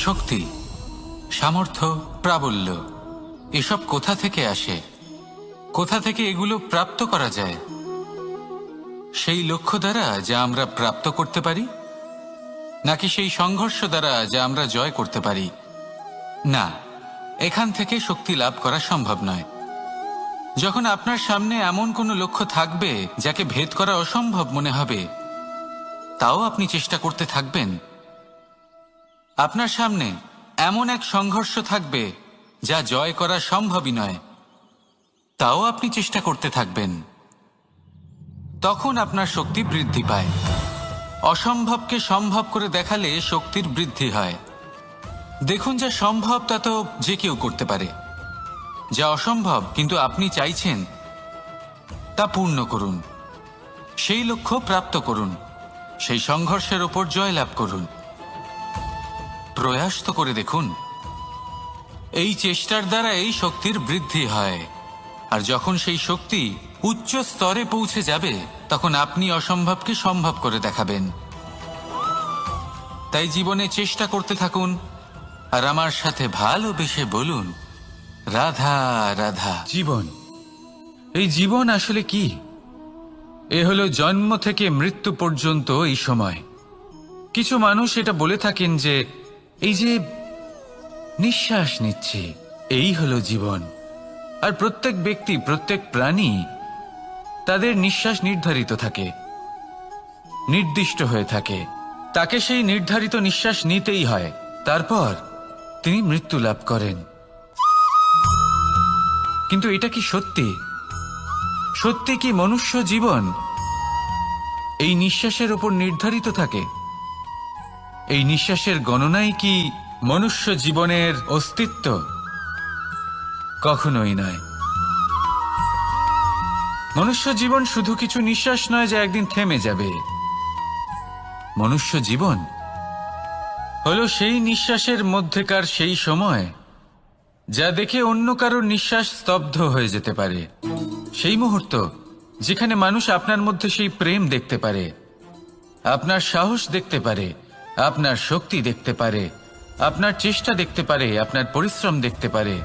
শক্তি, সামর্থ্য, প্রাবল্য এসব কোথা থেকে আসে? কোথা থেকে এগুলো প্রাপ্ত করা যায়? সেই লক্ষ্য দ্বারা যা আমরা প্রাপ্ত করতে পারি, নাকি সেই সংঘর্ষ দ্বারা যা আমরা জয় করতে পারি? না, এখান থেকে শক্তি লাভ করা সম্ভব নয়। যখন আপনার সামনে এমন কোনো লক্ষ্য থাকবে যাকে ভেদ করা অসম্ভব মনে হবে, তাও আপনি চেষ্টা করতে থাকবেন। আপনার সামনে এমন এক সংঘর্ষ থাকবে যা জয় করা সম্ভবই নয়, তাও আপনি চেষ্টা করতে থাকবেন। তখন আপনার শক্তি বৃদ্ধি পায়। অসম্ভবকে সম্ভব করে দেখালে শক্তির বৃদ্ধি হয়। দেখুন, যা সম্ভব তা তো যে কেউ করতে পারে। যা অসম্ভব কিন্তু আপনি চাইছেন, তা পূর্ণ করুন। সেই লক্ষ্য প্রাপ্ত করুন। সেই সংঘর্ষের ওপর জয়লাভ করুন। প্রয়াস তো করে দেখুন। এই চেষ্টার দ্বারা এই শক্তির বৃদ্ধি হয়। আর যখন সেই শক্তি উচ্চ স্তরে পৌঁছে যাবে, তখন আপনি অসম্ভবকে সম্ভব করে দেখাবেন। তাই জীবনে চেষ্টা করতে থাকুন আর আমার সাথে ভালোবেসে বলুন, রাধা রাধা। জীবন, এই জীবন আসলে কি? এ হলো জন্ম থেকে মৃত্যু পর্যন্ত এই সময়। কিছু মানুষ এটা বলে থাকেন যে এই যে নিঃশ্বাস নিচ্ছে, এই হলো জীবন। আর প্রত্যেক ব্যক্তি, প্রত্যেক প্রাণী, তাদের নিঃশ্বাস নির্ধারিত থাকে, নির্দিষ্ট হয়ে থাকে। তাকে সেই নির্ধারিত নিঃশ্বাস নিতেই হয়। তারপর তিনি মৃত্যু লাভ করেন। কিন্তু এটা কি সত্যি? সত্যি কি মনুষ্য জীবন এই নিঃশ্বাসের উপর নির্ধারিত থাকে? এই নিঃশ্বাসের গণনাই কি মনুষ্য জীবনের অস্তিত্ব? কখনোই নয়। মনুষ্য জীবন শুধু কিছু নিঃশ্বাস নয় যা একদিন থেমে যাবে। মনুষ্য জীবন হলো সেই নিঃশ্বাসের মধ্যেকার সেই সময় যা দেখে অন্য কারোর নিঃশ্বাস স্তব্ধ হয়ে যেতে পারে। সেই মুহূর্ত যেখানে মানুষ আপনার মধ্যে সেই প্রেম দেখতে পারে, আপনার সাহস দেখতে পারে, আপনার শক্তি দেখতে পারে, আপনার চেষ্টা দেখতে পারে, আপনার পরিশ্রম দেখতে পারে,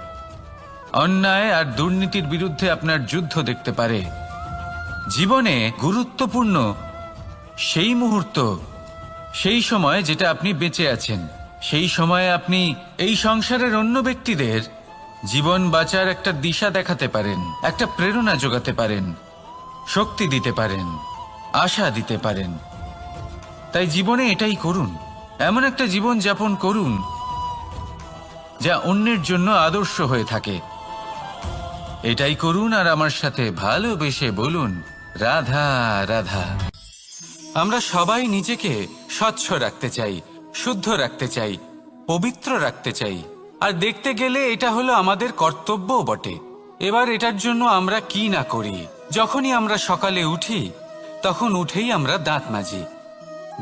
অন্যায় আর দুর্নীতির বিরুদ্ধে আপনার যুদ্ধ দেখতে পারে। জীবনে গুরুত্বপূর্ণ সেই মুহূর্ত, সেই সময় যেটা আপনি বেঁচে আছেন। সেই সময়ে আপনি এই সংসারের অন্য ব্যক্তিদের জীবন বাঁচার একটা দিশা দেখাতে পারেন, একটা প্রেরণা যোগাতে পারেন, শক্তি দিতে পারেন, আশা দিতে পারেন। তাই জীবনে এটাই করুন। এমন একটা জীবন যাপন করুন যা অন্যের জন্য আদর্শ হয়ে থাকে। এটাই করুন আর আমার সাথে ভালোবেসে বলুন, রাধা রাধা। আমরা সবাই নিজেকে স্বচ্ছ রাখতে চাই, শুদ্ধ রাখতে চাই, পবিত্র রাখতে চাই। আর দেখতে গেলে এটা হলো আমাদের কর্তব্যও বটে। এবার এটার জন্য আমরা কি না করি। যখনই আমরা সকালে উঠি, তখন উঠেই আমরা দাঁত মাজি।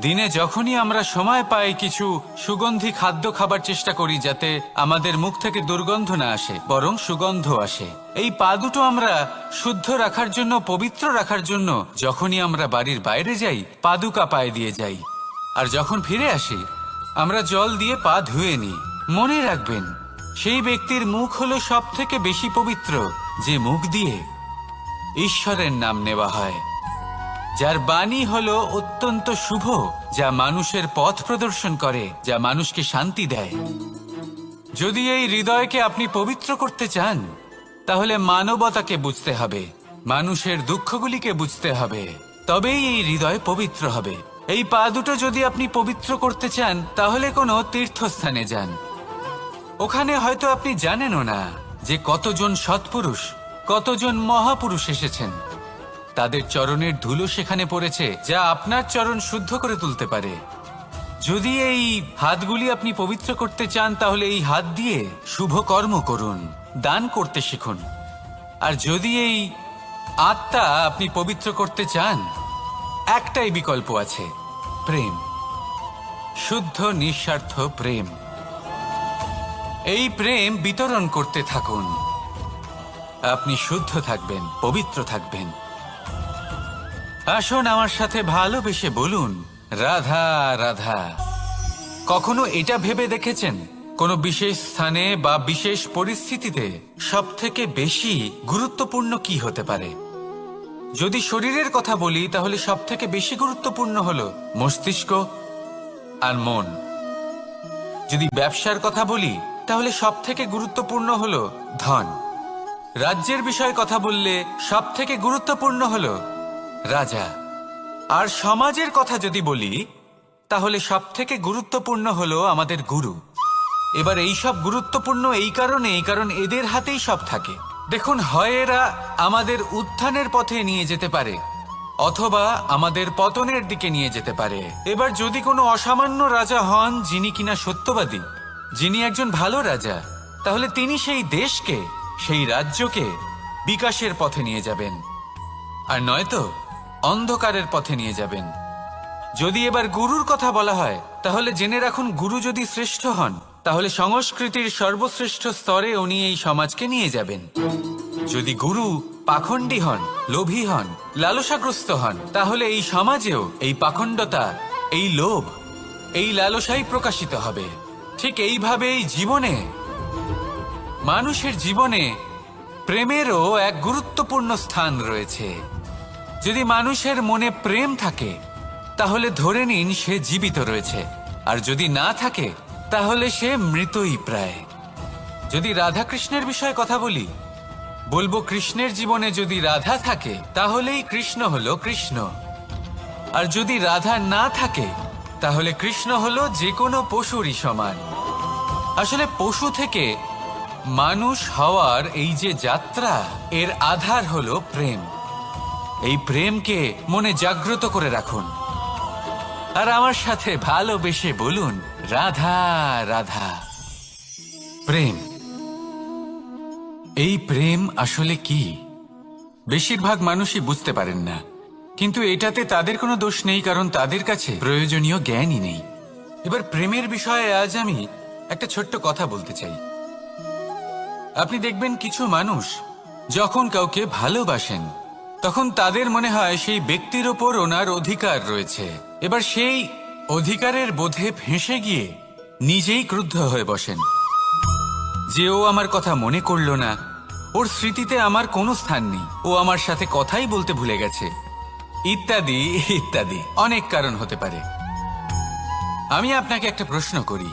দিনে যখনই আমরা সময় পাই, কিছু সুগন্ধি খাদ্য খাবার চেষ্টা করি, যাতে আমাদের মুখ থেকে দুর্গন্ধ না আসে, বরং সুগন্ধ আসে। এই পা দুটো আমরা শুদ্ধ রাখার জন্য, পবিত্র রাখার জন্য যখনই আমরা বাড়ির বাইরে যাই, পাদুকা পায়ে দিয়ে যাই। আর যখন ফিরে আসি, আমরা জল দিয়ে পা ধুয়ে নিই। মনে রাখবেন, সেই ব্যক্তির মুখ হলো সব থেকে বেশি পবিত্র যে মুখ দিয়ে ঈশ্বরের নাম নেওয়া হয়, যার বাণী হলো অত্যন্ত শুভ, যা মানুষের পথ প্রদর্শন করে, যা মানুষকে শান্তি দেয়। যদি এই হৃদয়কে আপনি পবিত্র করতে চান, তাহলে মানবতাকে বুঝতে হবে, মানুষের দুঃখগুলিকে বুঝতে হবে, তবেই এই হৃদয় পবিত্র হবে। এই পা দুটো যদি আপনি পবিত্র করতে চান, তাহলে কোনো তীর্থস্থানে যান। ওখানে হয়তো আপনি জানেনও না যে কতজন সৎপুরুষ, কতজন মহাপুরুষ এসেছেন। তাদের চরণের ধুলো সেখানে পড়েছে, যা আপনার চরণ শুদ্ধ করে তুলতে পারে। যদি এই হাতগুলি আপনি পবিত্র করতে চান, তাহলে এই হাত দিয়ে শুভ কর্ম করুন, দান করতে শিখুন। আর যদি এই আত্মা আপনি পবিত্র করতে চান, একটাই বিকল্প আছে, প্রেম, শুদ্ধ নিঃস্বার্থ প্রেম। এই প্রেম বিতরণ করতে থাকুন। আপনি শুদ্ধ থাকবেন, পবিত্র থাকবেন। আসুন আমার সাথে ভালোবেসে বলুন, রাধা রাধা। কখনো এটা ভেবে দেখেছেন কোনো বিশেষ স্থানে বা বিশেষ পরিস্থিতিতে সবথেকে বেশি গুরুত্বপূর্ণ কি হতে পারে? যদি শরীরের কথা বলি তাহলে সবথেকে বেশি গুরুত্বপূর্ণ হলো মস্তিষ্ক আর মন। যদি ব্যবসার কথা বলি তাহলে সবথেকে গুরুত্বপূর্ণ হলো ধন। রাজ্যের বিষয়ে কথা বললে সবথেকে গুরুত্বপূর্ণ হলো রাজা। আর সমাজের কথা যদি বলি তাহলে সবথেকে গুরুত্বপূর্ণ হলো আমাদের গুরু। এবার এই সব গুরুত্বপূর্ণ কারণ এদের হাতেই সব থাকে। দেখুন, হয় এরা আমাদের উত্থানের পথে নিয়ে যেতে পারে অথবা আমাদের পতনের দিকে নিয়ে যেতে পারে। এবার যদি কোনো অসামান্য রাজা হন যিনি কিনা সত্যবাদী, যিনি একজন ভালো রাজা, তাহলে তিনি সেই দেশকে, সেই রাজ্যকে বিকাশের পথে নিয়ে যাবেন, আর নয়তো অন্ধকারের পথে নিয়ে যাবেন। যদি এবার গুরুর কথা বলা হয় তাহলে জেনে রাখুন, গুরু যদি শ্রেষ্ঠ হন তাহলে সংস্কৃতির সর্বশ্রেষ্ঠ স্তরে উনি এই সমাজকে নিয়ে যাবেন। যদি গুরু পাখণ্ডী হন, লোভী হন, লালসাগ্রস্ত হন, তাহলে এই সমাজেও এই পাখণ্ডতা, এই লোভ, এই লালসাই প্রকাশিত হবে। ঠিক এইভাবেই জীবনে, মানুষের জীবনে প্রেমেরও এক গুরুত্বপূর্ণ স্থান রয়েছে। যদি মানুষের মনে প্রেম থাকে তাহলে ধরে নিন সে জীবিত রয়েছে, আর যদি না থাকে তাহলে সে মৃতই প্রায়। যদি রাধা কৃষ্ণের বিষয়ে কথা বলি, বলবো কৃষ্ণের জীবনে যদি রাধা থাকে তাহলেই কৃষ্ণ হলো কৃষ্ণ, আর যদি রাধা না থাকে তাহলে কৃষ্ণ হলো যে কোনো পশুরই সমান। আসলে পশু থেকে মানুষ হওয়ার এই যে যাত্রা, এর আধার হলো প্রেম। এই প্রেমকে মনে জাগ্রত করে রাখুন আর আমার সাথে ভালোবেসে বলুন, রাধা রাধা। প্রেম, এই প্রেম আসলে কি? বেশিরভাগ মানুষই বুঝতে পারেন না, কিন্তু এটাতে তাদের কোনো দোষ নেই, কারণ তাদের কাছে প্রয়োজনীয় জ্ঞানই নেই। এবার প্রেমের বিষয়ে আজ আমি একটা ছোট্ট কথা বলতে চাই। আপনি দেখবেন কিছু মানুষ যখন কাউকে ভালোবাসেন তখন তাদের মনে হয় সেই ব্যক্তির ওপর ওনার অধিকার রয়েছে। এবার সেই অধিকারের বোধে ফেঁসে গিয়ে নিজেই ক্রুদ্ধ হয়ে বসেন যে ও আমার কথা মনে করলো না, ওর স্মৃতিতে আমার কোনো স্থান নেই, ও আমার সাথে কথাই বলতে ভুলে গেছে, ইত্যাদি ইত্যাদি অনেক কারণ হতে পারে। আমি আপনাকে একটা প্রশ্ন করি,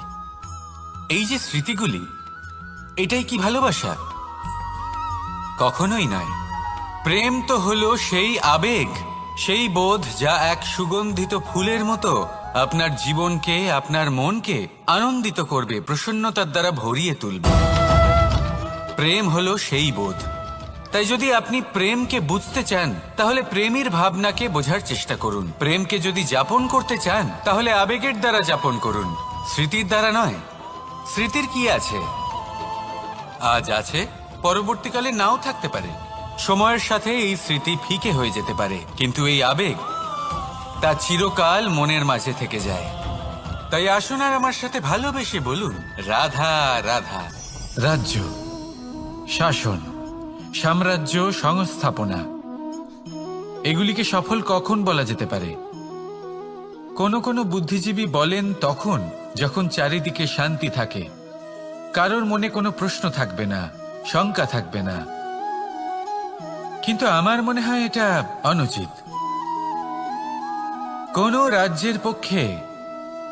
এই যে স্মৃতিগুলি, এটাই কি ভালোবাসা? কখনোই নয়। প্রেম তো হলো সেই আবেগ, সেই বোধ যা এক সুগন্ধিত ফুলের মতো আপনার জীবনকে, আপনার মনকে আনন্দিত করবে, প্রসন্নতার দ্বারা ভরিয়ে তুলবে। প্রেম হলো সেই বোধ। তাই যদি আপনি প্রেমকে বুঝতে চান তাহলে প্রেমের ভাবনাকে বোঝার চেষ্টা করুন। প্রেমকে যদি যাপন করতে চান তাহলে আবেগের দ্বারা যাপন করুন, স্মৃতির দ্বারা নয়। স্মৃতির কি আছে? আজ আছে, পরবর্তীকালে নাও থাকতে পারে। সময়ের সাথে এই স্মৃতি ফিকে হয়ে যেতে পারে, কিন্তু এই আবেগ তা চিরকাল মনের মাঝে থেকে যায়। তাই আসুন আর আমার সাথে ভালোবেসে বলুন, রাধা রাধা। রাজ্য, শাসন, সাম্রাজ্য, সংস্থাপনা, এগুলিকে সফল কখন বলা যেতে পারে? কোনো কোনো বুদ্ধিজীবী বলেন তখন যখন চারিদিকে শান্তি থাকে, কারোর মনে কোনো প্রশ্ন থাকবে না, শঙ্কা থাকবে না। কিন্তু আমার মনে হয় এটা অনুচিত। কোনো রাজ্যের পক্ষে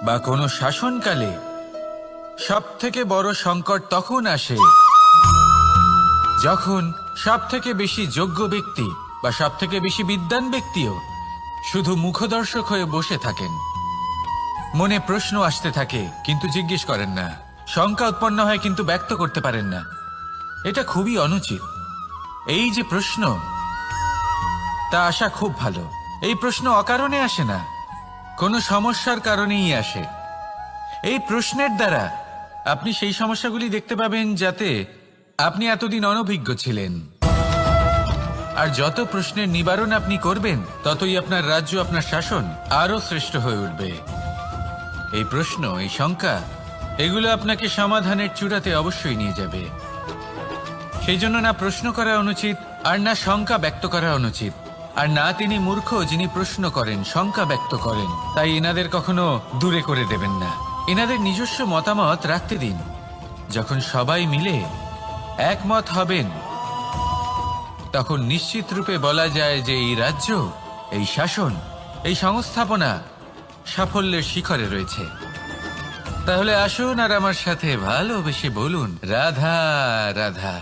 বা কোনো শাসনকালে সবথেকে বড় সংকট তখন আসে যখন সবথেকে বেশি যোগ্য ব্যক্তি বা সবথেকে বেশি বিদ্বান ব্যক্তিও শুধু মুখদর্শক হয়ে বসে থাকেন। মনে প্রশ্ন আসতে থাকে কিন্তু জিজ্ঞেস করেন না, শঙ্কা উৎপন্ন হয় কিন্তু ব্যক্ত করতে পারেন না। এটা খুবই অনুচিত। এই যে প্রশ্ন, তা আসা খুব ভালো। এই প্রশ্ন অকারণে আসে না, কোনো সমস্যার কারণেই আসে। এই প্রশ্নের দ্বারা আপনি সেই সমস্যাগুলি দেখতে পাবেন যাতে আপনি এতদিন অনভিজ্ঞ ছিলেন। আর যত প্রশ্নের নিবারণ আপনি করবেন ততই আপনার রাজ্য, আপনার শাসন আরো শ্রেষ্ঠ হয়ে উঠবে। এই প্রশ্ন, এই শঙ্কা, এগুলো আপনাকে সমাধানের চূড়াতে অবশ্যই নিয়ে যাবে। সেই জন্য না প্রশ্ন করা অনুচিত, আর না শঙ্কা ব্যক্ত করা অনুচিত, আর না তিনি মূর্খ যিনি প্রশ্ন করেন, শঙ্কা ব্যক্ত করেন। তাই এনাদের কখনো দূরে করে দেবেন না। এনাদের নিজস্ব মতামত রাখতে দিন। যখন সবাই মিলে একমত হবেন, তখন নিশ্চিত রূপে বলা যায় যে এই রাজ্য, এই শাসন, এই সংস্থাপনা সাফল্যের শিখরে রয়েছে। তাহলে আসুন আর আমার সাথে ভালোবেসে বলুন, রাধা রাধা।